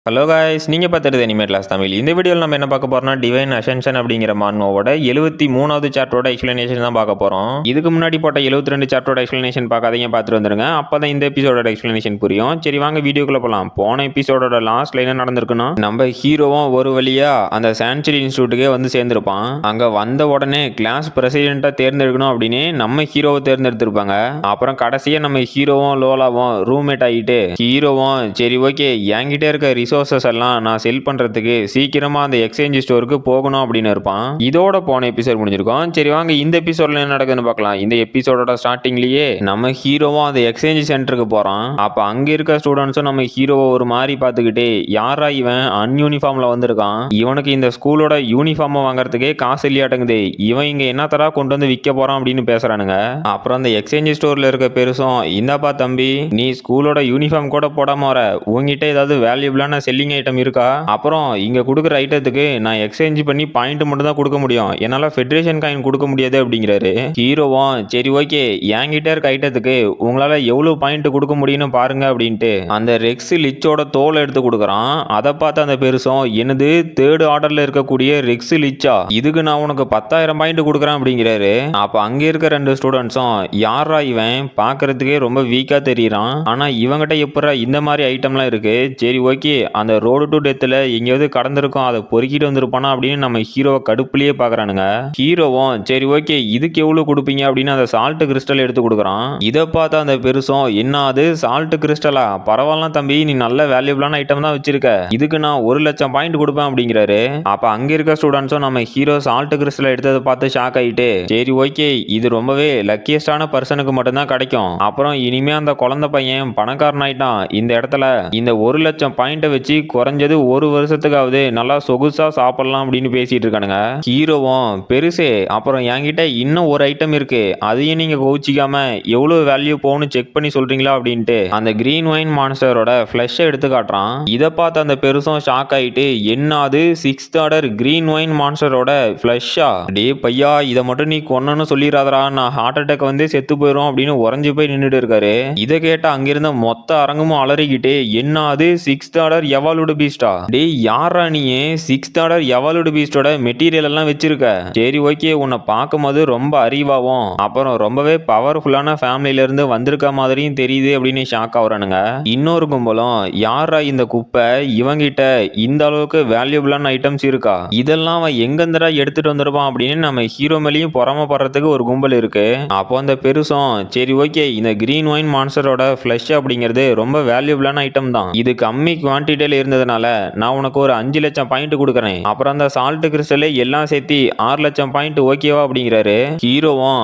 Hello guys, நீங்கள் பார்த்துட்டு animate class Tamil. இந்த வீடியோவில் நம்ம என்ன பார்க்க போறோம்னா டிவைன் அசென்ஷன் அப்படிங்கிற மான்வாவோட 73வது சாப்டரோட எக்ஸ்பிளனேஷன் தான் பார்க்க போகிறோம். இதுக்கு முன்னாடி போட்ட 72 சாப்டரோட எக்ஸ்பிளனேஷன் பார்க்காதீங்க, பார்த்துட்டு வந்துருங்க. அப்போ தான் இந்த எபிசோட எக்ஸ்பிளனேஷன் புரியும். சரி வாங்க வீடியோக்குள்ள போகலாம். போன எபிசோடோட லாஸ்ட்ல என்ன நடந்திருக்குன்னா, நம்ம ஹீரோவும் ஒரு வழியா அந்த சான்ச்சுரி இன்ஸ்டியூட்டுக்கே வந்து சேர்ந்திருப்பான். அங்கே வந்த உடனே கிளாஸ் பிரசிடென்ட்டாக தேர்ந்தெடுக்கணும் அப்படின்னு நம்ம ஹீரோவை தேர்ந்தெடுத்திருப்பாங்க. அப்புறம் கடைசியாக நம்ம ஹீரோவும் லோலாவும் ரூம்மேட் ஆகிட்டு ஹீரோவும் சரி ஓகே என்கிட்ட இருக்க ரிசோர்சஸ் எல்லாம் நான் செல் பண்றதுக்கு சீக்கிரமா அந்த எக்ஸ்சேஞ்ச் ஸ்டோருக்கு போகணும் அப்படின்னு இருப்பான். இதோட போன எபிசோட் முடிஞ்சிருக்கும். சரி வாங்க இந்த எபிசோட்ல என்ன நடக்குதுன்னு பார்க்கலாம். இந்த எபிசோடோட ஸ்டார்டிங்லயே நம்ம ஹீரோவும் அந்த எக்ஸ்சேஞ்ச் சென்டருக்கு போறான். அப்ப அங்க இருக்க ஸ்டூடெண்ட்ஸும் நம்ம ஹீரோவை ஒரு மாதிரி பார்த்துக்கிட்டே யாரா இவன் அன்யூனிஃபார்ம்ல வந்திருக்கான், இவனுக்கு இந்த ஸ்கூலோட யூனிஃபார்ம் வாங்குறதுக்கே காசு இல்லையாட்டுங்குது, இவன் இங்க என்னத்தரா கொண்டு வந்து விற்க போறான் அப்படின்னு பேசுறானுங்க. அப்புறம் அந்த எக்ஸ்சேஞ்ச் ஸ்டோர்ல இருக்க பெருசும், இந்தாப்பா தம்பி, நீ ஸ்கூலோட யூனிஃபார்ம் கூட போடாம வர, உங்ககிட்ட ஏதாவது வேல்யூபிளான செல்லிங் ஐட்டம் இருக்கா? அப்புறம் இங்க கொடுக்குற ஐட்டத்துக்கு நான் எக்ஸ்சேஞ்ச் பண்ணி பாயிண்ட் மட்டும் தான் கொடுக்க முடியும், என்னால ஃபெடரேஷன் காயின் கொடுக்க முடியாது அப்படிங்கிறாரு. ஹீரோவும் சரி ஓகே என்கிட்ட இருக்க ஐட்டத்துக்கு உங்களால எவ்வளவு பாயிண்ட் கொடுக்க முடியும்னு பாருங்க அப்படின்ட்டு அந்த ரெக்ஸ் லிச்சோட தோலை எடுத்து கொடுக்குறான். அதை பார்த்து அந்த பெருசும், என்னது தேர்ட் ஆர்டர்ல இருக்கக்கூடிய ரெக்ஸ் லிச்சா, இதுக்கு நான் உனக்கு 10,000 பாயிண்ட் கொடுக்குறேன் அப்படிங்கிறாரு. அப்ப அங்க இருக்க ரெண்டு ஸ்டூடெண்ட்ஸும், யாரா இவன் பார்க்கறதுக்கே ரொம்ப வீக்கா தெரியறான், ஆனா இவங்கிட்ட எப்படா இந்த மாதிரி ஐட்டம்லாம் இருக்கு, சரி ஓகே அந்த ரோடு டு டெத்தில் எங்கேயாவது கடந்திருக்கும், அதை பொறுக்கிட்டு வந்திருப்பானா அப்படின்னு நம்ம ஹீரோவை கடுப்புலயே பார்க்குறானுங்க. ஹீரோவும் சரி ஓகே இதுக்கு எவ்வளோ கொடுப்பீங்க அப்படின்னு அந்த சால்ட் கிறிஸ்டல் எடுத்து கொடுக்குறான். இதை பார்த்தா அந்த பெருசும், என்ன அது சால்ட் கிறிஸ்டலா, பரவாயில்ல தம்பி, நீ நல்ல வேல்யூபிளான ஐட்டம் தான் வச்சிருக்க, இதுக்கு நான் 1,00,000 பாயிண்ட் கொடுப்பேன் அப்படிங்கிறாரு. அப்ப அங்க இருக்க ஸ்டூடெண்ட்ஸும் நம்ம ஹீரோ சால்ட் கிறிஸ்டல் எடுத்ததை பார்த்து ஷாக் ஆகிட்டு, சரி ஓகே இது ரொம்பவே லக்கியஸ்டான பர்சனுக்கு மட்டும்தான் கிடைக்கும், அப்புறம் இனிமே அந்த குழந்தை பையன் பணக்காரன் ஆயிட்டான், இந்த இடத்துல இந்த 1,00,000 பாயிண்ட்டை வச்சு குறைஞ்சது ஒரு வருஷத்துக்காவது நல்லா சொகுசா சாப்பிடலாம் அப்படின்னு பேசிட்டு இருக்கானுங்க. ஹீரோவும் பெருசே அப்புறம் என்கிட்ட இன்னும் ஒரு ஐட்டம் இருக்கு, அதையும் நீங்க கோச்சிக்காம எவ்வளவு வேல்யூ போகணும் செக் பண்ணி சொல்றீங்களா அப்படின்ட்டு அந்த கிரீன் வைன் மான்ஸ்டரோட ஃபிளஷ் எடுத்து காட்டுறான். இதை பார்த்து அந்த பெருசும் ஷாக் ஆயிட்டு, என்னது 6th ஆர்டர் கிரீன் வைன் மான்ஸ்டரோட ஃபிளஷா, டே பையா இதை மட்டும் நீ கொன்னு சொல்லிடாதரா, நான் ஹார்ட் அட்டாக் வந்து செத்து போயிடும் அப்படின்னு உறைஞ்சு போய் நின்றுட்டு இருக்காரு. இதை கேட்ட அங்கிருந்த மொத்த அரங்கமும் அலறிக்கிட்டு, என்னது 6th ஆர்டர் எவால்வ்டு பீஸ்டா, டேய் யாரா நீ 6th ஆர்டர் எவால்வ்டு பீஸ்டோட மெட்டீரியல் எல்லாம் வச்சிருக்க, சரி ஓகே உன்னை பார்க்கும்போது ரொம்ப அறிவாவும் அப்புறம் ரொம்பவே பவர்ஃபுல்லான ஃபேமிலியில இருந்து வந்திருக்க மாதிரியும் தெரியுது அப்படின்னு ஷாக் ஆகுறானுங்க. இன்னொரு கும்பலும், யாரா இந்த குப்பை, இவங்கிட்ட இந்த அளவுக்கு வேல்யூபிளான ஐட்டம்ஸ் இருக்கா, இதெல்லாம் அவன் எங்கேருந்துடா எடுத்துட்டு வந்திருப்பான் அப்படின்னு நம்ம ஹீரோ மேலேயும் பொறாமப்படுறதுக்கு ஒரு கும்பல் இருக்கு. அப்போ அந்த பெருசும், சரி ஓகே இந்த கிரீன் வைன் மான்ஸ்டரோட ஃபிளஷ் அப்படிங்கிறது ரொம்ப வேல்யூபிளான ஐட்டம் தான், இது கம்மி குவான்டிட்டியில இருந்ததுனால நான் உனக்கு ஒரு 5,00,000 பாயிண்ட் கொடுக்குறேன், அப்புறம் அந்த சால்ட் கிறிஸ்டல் எல்லாம் சேர்த்து 6,00,000 பாயிண்ட் ஓகேவா அப்படிங்கிறாரு. ஹீரோவும்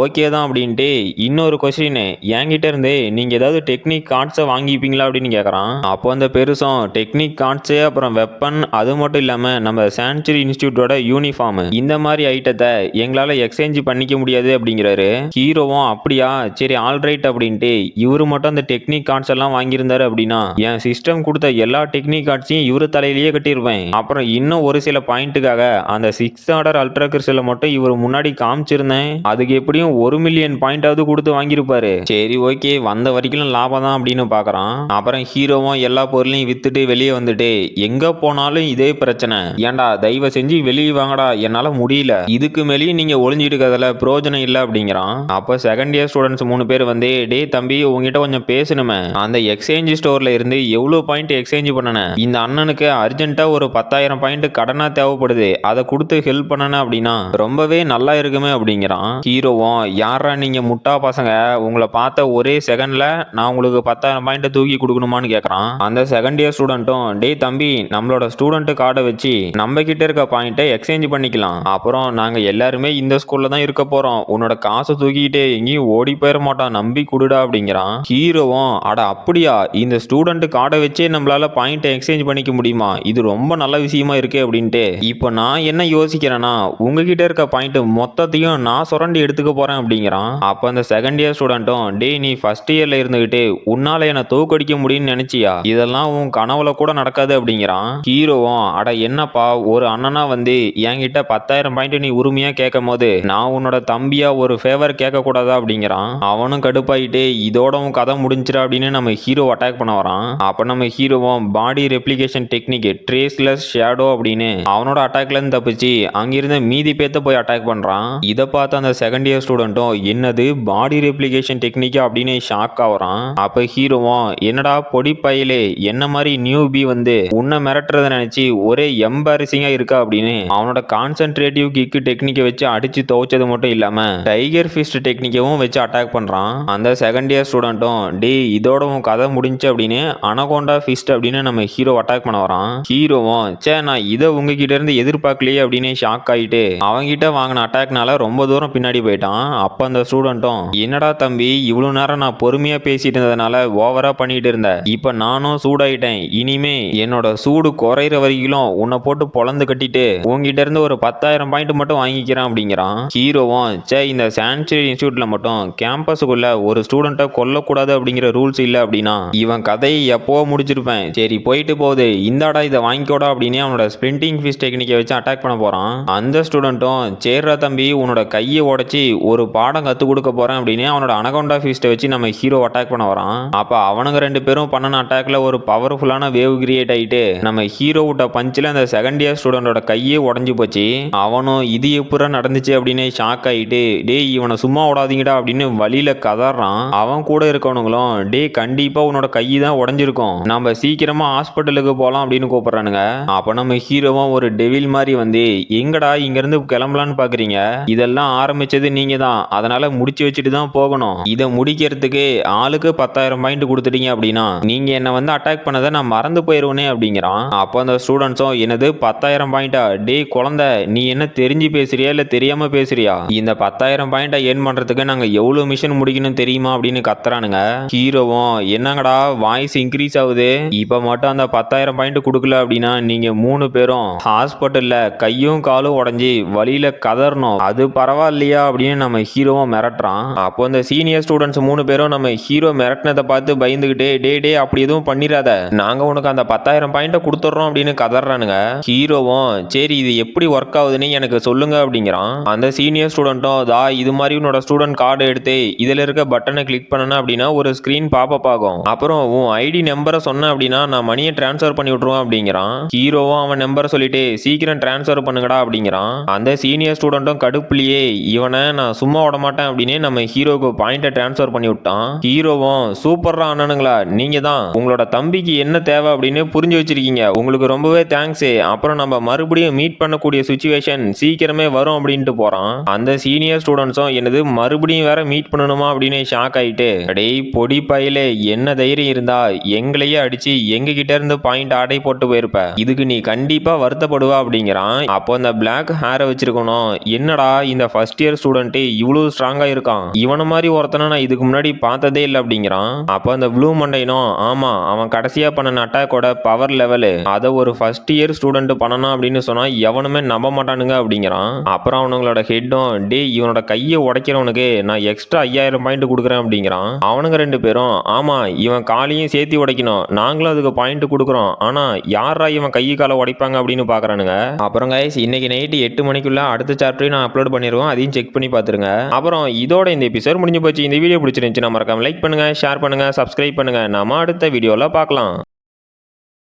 ஓகே தான் அப்படின்ட்டு, இன்னொரு கொஸ்டின், என்கிட்ட இருந்து நீங்க ஏதாவது டெக்னிக் கார்ட்ஸை வாங்கிப்பீங்களா அப்படின்னு கேட்கறான். அப்போ அந்த பெருசும், டெக்னிக் கார்ட்ஸு அப்புறம் வெப்பன் அது மட்டும் இல்லாம நம்ம சான்ச்சுரி இன்ஸ்டியூட்டோட யூனிஃபார்ம் இந்த மாதிரி ஐட்டத்தை எங்களால எக்ஸ்சேஞ்ச் பண்ணிக்க முடியாது அப்படிங்கிறாரு. ஹீரோவும் அப்படியா சரி ஆல்ரைட் அப்படின்ட்டு இவரு மட்டும் அந்த டெக்னிக் கார்ட்ஸ் எல்லாம் வாங்கியிருந்தாரு அப்படின்னா என் சிஸ்டம் கொடுத்த எல்லா டெக்னிக் கார்ட்ஸையும் இவரு தலையிலேயே கட்டியிருப்பேன், அப்புறம் இன்னும் ஒரு சில பாயிண்ட்டுக்காக அந்த 6th ஆர்டர் அல்ட்ரா கிறிஸ்டலை மட்டும் இவர் முன்னாடி காமிச்சிருந்தேன், அதுக்கு எப்படியும் 1 மில்லியன் பாயிண்டாவது கொடுத்து வாங்கியிருப்பாரு, சரி ஓகே வந்த வரைக்கும் லாபம் தான் அப்படின்னு பாக்குறான். அப்புறம் ஹீரோவும் எல்லா பொருளையும் வித்துட்டு வெளியே வந்துட்டு, எங்க போனாலும் இதே பிரச்சனை, ஏன்டா தயவு செஞ்சு வெளியே வாங்கடா, என்னால முடியல, இதுக்கு மேலேயும் நீங்க ஒளிஞ்சிட்டு இருக்கிறதுல பிரயோஜனம் இல்லை அப்படிங்கிறான். அப்ப செகண்ட் இயர் ஸ்டூடெண்ட்ஸ் 3 பேர் வந்து, டே தம்பி உங்ககிட்ட கொஞ்சம் பேசணுமே, அந்த எக்ஸ்சேஞ்ச் ஸ்டோர்ல இருந்து எவ்வளவு பாயிண்ட் எக்ஸ்சேஞ்ச் பண்ணன, இந்த அண்ணனுக்கு அர்ஜென்ட்டா ஒரு 10,000 பாயிண்ட் கடனா தேவைப்படுது, அதை கொடுத்து ஹெல்ப் பண்ணன அப்படின்னா ரொம்பவே நல்லா இருக்குமே அப்படிங்கிறான். ஹீரோவும், யாரா நீங்க முட்டா பசங்க, உங்களை பார்த்த ஒரே செகண்ட்ல நான் உங்களுக்கு 10,000 பாயிண்ட் தூக்கி கொடுக்கணுமான்னு கேட்கறான். அந்த செகண்ட் இயர் ஸ்டூடெண்ட்டும், டே தம்பி நம்மளோட ஸ்டூடெண்ட் கார்டை வச்சு நம்ம கிட்ட இருக்க பாயிண்ட்டை எக்ஸ்சேஞ்ச் பண்ணிக்கலாம், அப்புறம் நாங்க எல்லாருமே இந்த ஸ்கூல்ல தான் இருக்க போறோம், உன்னோட காசை தூக்கிட்டு எங்கேயும் ஓடி போயிட மாட்டான், நம்பி கொடுடா அப்படிங்கிறான். ஹீரோவும், அட அப்படியா இந்த ஸ்டூடெண்ட் கார்டை வச்சே நம்மளால பாயிண்ட் எக்ஸ்சேஞ்ச் பண்ணிக்க முடியுமா, இது ரொம்ப நல்ல விஷயமா இருக்கு அப்படின்ட்டு, இப்போ நான் என்ன யோசிக்கிறேன்னா உங்ககிட்ட இருக்க பாயிண்ட் மொத்தத்தையும் நான் சுரண்டி எடுத்துக்க போறேன் அப்படிங்கிறான். அப்ப அந்த செகண்ட் இயர் ஸ்டூடெண்ட்டும், டே நீ ஃபர்ஸ்ட் இயர்ல இருந்துகிட்டு உன்னால என்ன தோக்கடிக்க முடியும்னு நினைச்சியா, இதெல்லாம் உன் கனவுல கூட நடக்காது அப்படிங்கிறான். ஹீரோவும், அட என்னப்பா ஒரு அண்ணனா வந்து என்கிட்ட 10,000 பாயிண்ட் நீ உரிமையா கேட்கும் போது நான் உன்னோட தம்பியா ஒரு ஃபேவர் கேட்க கூடாதா அப்படிங்கிறான். அவனும் கடுப்பாயிட்டு, இதோட உன் கதை முடிஞ்சிரா அப்படின்னு நம்ம ஹீரோ அட்டாக் பண்ண வரான். அப்ப நம்ம ஹீரோவும், பாடி ரெப்ளிகேஷன் டெக்னிக் ட்ரேஸ்லெஸ் ஷேடோ அப்படின்னு அவனோட அட்டாக்ல இருந்து தப்பிச்சு அங்கிருந்த மீதி பேத்த போய் அட்டாக் பண்றான். இதை பார்த்து அந்த செகண்ட் இயர் ஸ்டூடெண்ட்டும் என்னது பாடி ரெப்ளிகேஷன் டெக்னிக் அப்படின்னு ஷாக் ஆகுறான். அப்ப ஹீரோவும் என்னடா பொடி பயலே என்ன மாதிரி நியூபி வந்து உன்னை மிரட்டுறத நினைச்சு ஒரே எம்பாரசிங்கா இருக்கா அப்படின்னு அவனோட கான்சென்ட்ரேட்டிவ் கிக் டெக்னிக்கை வச்சு அடிச்சு துவைச்சது மட்டும் இல்லாம டைகர் ஃபிஸ்ட் டெக்னிக்கவும் வச்சு அட்டாக் பண்றான். அந்த செகண்ட் இயர் ஸ்டூடெண்ட்டும் டே இதோட உன் கதை முடிஞ்சு அப்படின்னு அனகோண்டா ஃபிஸ்ட் அப்படின்னு நம்ம ஹீரோ அட்டாக் பண்ண வரான். ஹீரோவும் சே நான் இதை உங்ககிட்ட இருந்து எதிர்பார்க்கலையே அப்படின்னு ஷாக் ஆயிட்டு அவங்கிட்ட வாங்கின அட்டாக்னால ரொம்ப தூரம் பின்னாடி போயிட்டான். அப்ப அந்த ஸ்டூடெண்ட்டும் என்னடா தம்பி இவ்வளவு நேரம் நான் பொறுமையா பேசிட்டு இருந்ததுனால ஓவரா பண்ணிட்டு இருந்தேன், இப்ப நானும் சூடாயிட்டேன், இனிமே என்னோட சூடு குறையிற வரைக்கும் உன்னை போட்டு பொழந்து கட்டிட்டு உங்ககிட்ட இருந்து ஒரு 10,000 பாயிண்ட் மட்டும் வாங்கிக்கிறேன் அப்படிங்கிறான். ஹீரோவும் சே இந்த சான்ச்சுரி இன்ஸ்டியூட்ல மட்டும் கேம்பஸுக்குள்ள ஒரு ஸ்டூடெண்ட்டை கொல்லக்கூடாது அப்படிங்கிற ரூல்ஸ் இல்லை அப்படின்னா இவன் கதையை எப்போ முடிச்சிருப்பேன், சரி போயிட்டு போகுது இந்தாடா இதை வாங்கிக்கோடா அப்படின்னு அவனோட ஸ்பிரிண்டிங் ஃபிஷ் டெக்னிக்கை வச்சு அட்டாக் பண்ண போறான். அந்த ஸ்டூடெண்ட்டும் சேர்றா தம்பி உன்னோட கையை உடைச்சி ஒரு பாடம் கற்றுக் கொடுக்க போறேன் அப்படின்னு அவனோட அனகோண்டா ஃபிஸ்ட்டை வச்சு நம்ம ஹீரோ அட்டாக் பண்ண வரான். அப்ப அவனுங்க ரெண்டு பேரும் பண்ணன அட்டாக்ல ஒரு பவர்ஃபுல்லான வேவ் கிரியேட் ஆயிட்டு நம்ம ஹீரோ விட்ட பஞ்சில் அந்த செகண்ட் இயர் ஸ்டூடெண்டோட கையே உடஞ்சி போச்சு. அவனும் இது எப்படா நடந்துச்சு அப்படின்னு ஷாக் ஆயிட்டு டேய் இவனை சும்மா விடாதீங்கடா அப்படின்னு வழியில கதறான். அவன் கூட இருக்கவனுங்களும் டே கண்டிப்பா உன்னோட கை தான் உடஞ்சிருக்கும், நம்ம சீக்கிரமா ஹாஸ்பிட்டலுக்கு போலாம் அப்படின்னு கூப்பிடுறானுங்க. அப்ப நம்ம ஹீரோவும் ஒரு டெவில் மாதிரி வந்து எங்கடா இங்க இருந்து கிளம்பலான்னு பாக்குறீங்க, இதெல்லாம் ஆரம்பிச்சது நீங்க தான், அதனால முடிச்சு வச்சுட்டு தான் போகணும், இதை முடிக்கிறதுக்கு ஆளுக்கு 10,000 பாயிண்ட் கொடுத்துட்டீங்க அப்படின்னா நீங்க என்ன வந்து அட்டாக் பண்ணதை நான் மறந்து போயிருவேனே அப்படிங்கிறான். அப்போ அந்த ஸ்டூடெண்ட்ஸும் என்னது 10,000 பாயிண்டா, டே குழந்தை நீ என்ன தெரிஞ்சு பேசுறியா இல்ல தெரியாம பேசுறியா, இந்த 10,000 பாயிண்டை ஏர்ன் பண்றதுக்கு நாங்க எவ்வளவு மிஷன் முடிக்கணும் தெரியுமா அப்படின்னு கத்துறானுங்க. ஹீரோவும் என்னங்கடா வாய்ஸ் இன்க்ரீஸ் ஆகுது, இப்ப மட்டும் அந்த 10,000 பாயிண்ட் கொடுக்கல அப்படின்னா நீங்க 3 பேரும் ஹாஸ்பிட்டல்ல கையும் காலும் உடஞ்சி வழியில கதறணும், அது பரவாயில்லையா அப்படின்னு நம்ம ஹீரோவும் மிரட்டுறான். அப்போ அந்த சீனியர் ஸ்டூடெண்ட்ஸ் 3 பேரும் நம்ம ஹீரோ மிரட்டினதை பார்த்து பயந்துகிட்டே டே டே அப்படி எதுவும் பண்ணிடாத, நாங்க உனக்கு அந்த 10,000 பாயிண்ட கொடுத்துட்றோம் அப்படின்னு கதறானுங்க. ஹீரோவும் சரி இது எப்படி ஒர்க் ஆகுதுன்னு எனக்கு சொல்லுங்க அப்படிங்கிறான். அந்த சீனியர் ஸ்டூடெண்ட்டும் தா இது மாதிரி உன்னோட ஸ்டூடெண்ட் கார்டு எடுத்து இதுல இருக்க பட்டனை கிளிக் பண்ணனா அப்படின்னா ஒரு ஸ்கிரீன் பாப்பப் ஆகும், அப்புறம் உன் ஐடி நம்பரை சொன்ன அப்படின்னா நான் மணியை டிரான்ஸ்ஃபர் பண்ணி விட்டுருவேன் அப்படிங்கிறான். ஹீரோவும் அவன் நம்பரை சொல்லிட்டு சீக்கிரம் டிரான்ஸ்ஃபர் பண்ணுங்கடா அப்படிங்கிறான். அந்த சீனியர் ஸ்டூடெண்ட்டும் கடுப்புலயே இவனை நான் சும்மா விட மாட்டேன் அப்படின்னு நம்ம ஹீரோக்கு பாயிண்ட டிரான்ஸ்ஃபர் பண்ணி விட்டான். ஹீரோவும் சூப்பரா அண்ணனுங்களா நீங்க தான், உங்களோட தம்பிக்கு என்ன தேவை அப்படின்னு புரிஞ்சு வச்சிருக்கீங்க, உங்களுக்கு ரொம்பவே தேங்க்ஸ், அப்புறம் நம்ம மறுபடியும் மீட் பண்ணக்கூடிய சுச்சுவேஷன் சீக்கிரமே வரும் அப்படின்ட்டு போறான். அந்த சீனியர் ஸ்டூடெண்ட்ஸும் என்னது மறுபடியும் வேற மீட் பண்ணணுமா அப்படின்னு ஷாக் ஆயிட்டு டேய் பொடி பையிலே என்ன தைரியம் இருந்தா எங்களையே அடிச்சு எங்க கிட்ட இருந்து பாயிண்ட் ஆடை போட்டு போயிருப்ப, இதுக்கு நீ கண்டிப்பா வருத்தப்படுவா அப்படிங்கிறான். அப்போ அந்த பிளாக் ஹேரை வச்சிருக்கணும் என்னடா இந்த ஃபர்ஸ்ட் இயர் ஸ்டூடெண்ட் இவ்வளவு ஸ்ட்ராங்கா இருக்கான், இவன மாதிரி ஒருத்தனை நான் இதுக்கு முன்னாடி பார்த்ததே இல்லை அப்படிங்கிறான். அப்போ அந்த ப்ளூ மண்டைனும் ஆமா அவன் கடைசியா பண்ண அட்டாக்கோட பவர் லெவலு அதை ஒரு ஃபர்ஸ்ட் இயர் ஸ்டூடெண்ட் பண்ணணும் அப்படின்னு சொன்னா எவனுமே நம்ப மாட்டானுங்க அப்படிங்கிறான். அப்புறம் அவனுங்களோட ஹெட்டும் டே இவனோட கையை உடைக்கிறவனுக்கு நான் எக்ஸ்ட்ரா 5,000 பாயிண்ட் கொடுக்குறேன் அப்படிங்கிறான். அவனுங்க 2 பேரும் ஆமா இவன் காலையும் சேர்த்து உடைக்கணும், நாங்களும் அதுக்கு பாயிண்ட் கொடுக்குறோம், ஆனா யாரா இவன் கை காலை உடைப்பாங்க அப்படின்னு பாக்குறானுங்க. அப்புறம் கைஸ் இன்னைக்கு நைட்டு 8 மணிக்குள்ள அடுத்த சாப்டரையும் நான் அப்லோட் பண்ணிடுவோம், அதையும் செக் பண்ணி பாத்துருங்க. அப்புறம் இதோட இந்த எபிசோட் முடிஞ்சு போச்சு. இந்த வீடியோ பிடிச்சிருந்துச்சு மறக்காம லைக் பண்ணுங்க, ஷேர் பண்ணுங்க, சப்ஸ்கிரைப் பண்ணுங்க. நாம அடுத்த வீடியோல பார்க்கலாம்.